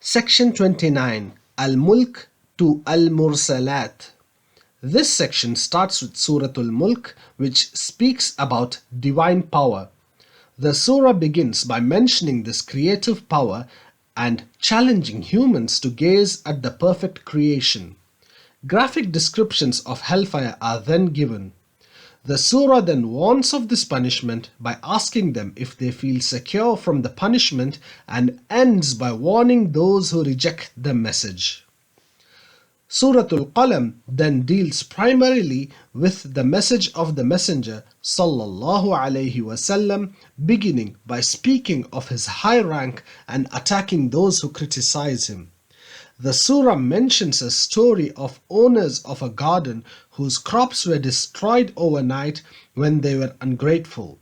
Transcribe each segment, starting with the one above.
Section 29 Al-Mulk to Al-Mursalat. This section starts with Surah Al-Mulk, which speaks about divine power. The surah begins by mentioning this creative power and challenging humans to gaze at the perfect creation. Graphic descriptions of hellfire are then given. The surah then warns of this punishment by asking them if they feel secure from the punishment and ends by warning those who reject the message. Surah Al-Qalam then deals primarily with the message of the Messenger sallallahu alaihi wasallam, beginning by speaking of his high rank and attacking those who criticize him. The surah mentions a story of owners of a garden whose crops were destroyed overnight when they were ungrateful.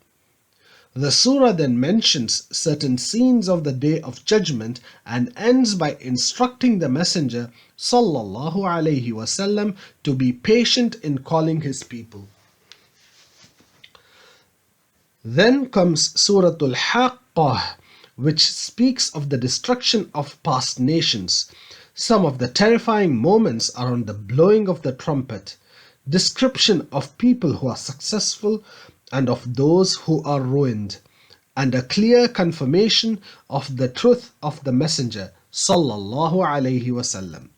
The surah then mentions certain scenes of the Day of Judgment and ends by instructing the Messenger sallallahu alaihi wasallam to be patient in calling his people. Then comes Surah Al-Haqqah, which speaks of the destruction of past nations. Some of the terrifying moments are on the blowing of the trumpet, description of people who are successful and of those who are ruined, and a clear confirmation of the truth of the Messenger sallallahu alaihi wasallam.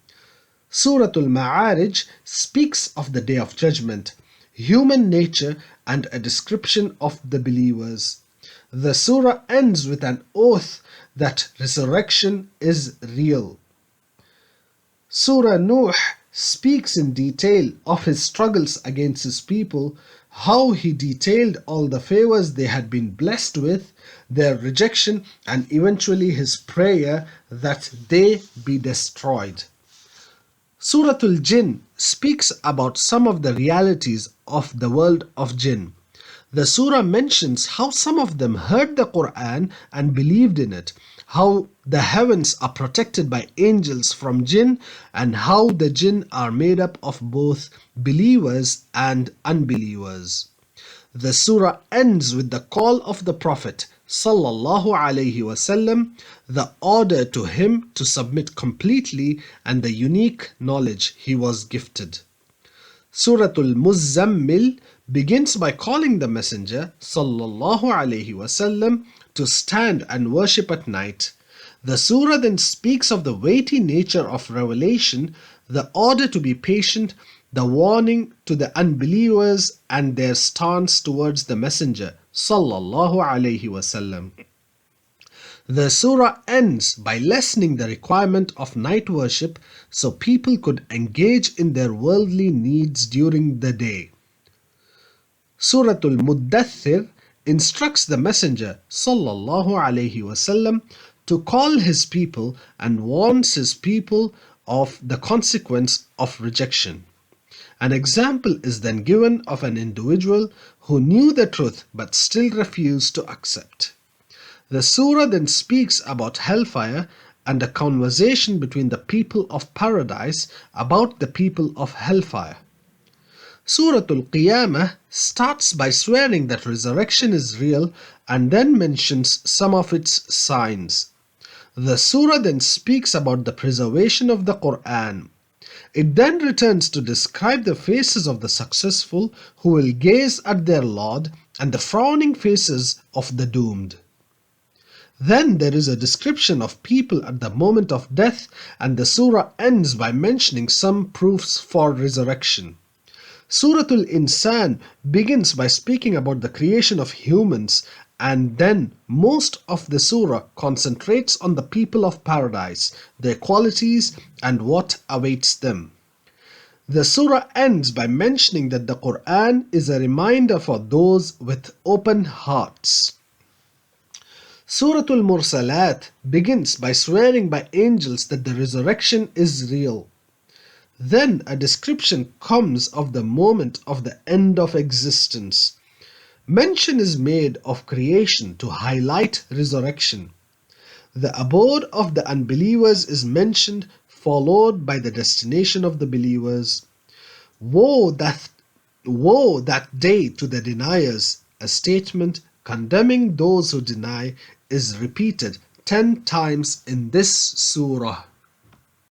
Surah Al-Ma'arij speaks of the Day of Judgment, human nature, and a description of the believers. The surah ends with an oath that resurrection is real. Surah Nuh speaks in detail of his struggles against his people, how he detailed all the favors they had been blessed with, their rejection, and eventually his prayer that they be destroyed. Surah Al-Jinn speaks about some of the realities of the world of jinn. The surah mentions how some of them heard the Qur'an and believed in it, how the heavens are protected by angels from jinn, and how the jinn are made up of both believers and unbelievers. The surah ends with the call of the Prophet sallallahu alaihi wasallam, the order to him to submit completely, and the unique knowledge he was gifted. Surah Al-Muzzammil begins by calling the Messenger sallallahu alaihi wasallam to stand and worship at night. The surah then speaks of the weighty nature of revelation, the order to be patient, the warning to the unbelievers, and their stance towards the Messenger sallallahu alaihi wasallam. The surah ends by lessening the requirement of night worship so people could engage in their worldly needs during the day. Surah Al-Muddathir instructs the Messenger sallallahu alaihi wasallam to call his people and warns his people of the consequence of rejection. An example is then given of an individual who knew the truth but still refused to accept. The surah then speaks about hellfire and a conversation between the people of paradise about the people of hellfire. Surah Al-Qiyamah starts by swearing that resurrection is real and then mentions some of its signs. The surah then speaks about the preservation of the Qur'an. It then returns to describe the faces of the successful who will gaze at their Lord and the frowning faces of the doomed. Then there is a description of people at the moment of death, and the surah ends by mentioning some proofs for resurrection. Surah Al-Insan begins by speaking about the creation of humans, and then most of the surah concentrates on the people of paradise, their qualities, and what awaits them. The surah ends by mentioning that the Qur'an is a reminder for those with open hearts. Surah Al-Mursalat begins by swearing by angels that the resurrection is real. Then a description comes of the moment of the end of existence. Mention is made of creation to highlight resurrection. The abode of the unbelievers is mentioned, followed by the destination of the believers. Woe that day to the deniers, a statement condemning those who deny, is repeated 10 times in this surah.